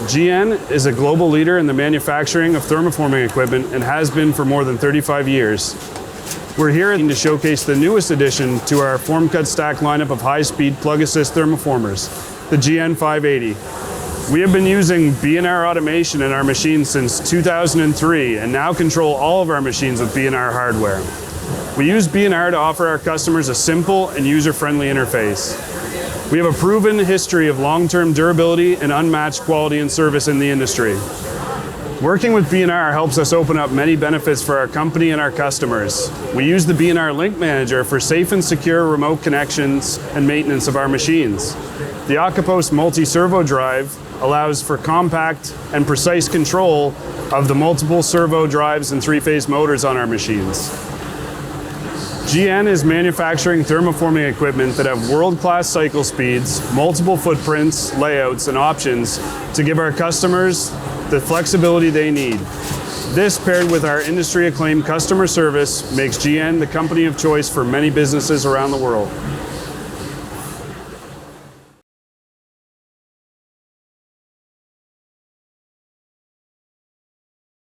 GN is a global leader in the manufacturing of thermoforming equipment and has been for more than 35 years. We're here to showcase the newest addition to our form cut stack lineup of high-speed plug-assist thermoformers, the GN 580. We have been using B&R automation in our machines since 2003 and now control all of our machines with B&R hardware. We use B&R to offer our customers a simple and user-friendly interface. We have a proven history of long-term durability and unmatched quality and service in the industry. Working with B&R helps us open up many benefits for our company and our customers. We use the B&R-LinkManager for safe and secure remote connections and maintenance of our machines. The Octopost multi-servo drive allows for compact and precise control of the multiple servo drives and three-phase motors on our machines. GN is manufacturing thermoforming equipment that have world-class cycle speeds, multiple footprints, layouts, and options to give our customers the flexibility they need. This, paired with our industry-acclaimed customer service, makes GN the company of choice for many businesses around the world.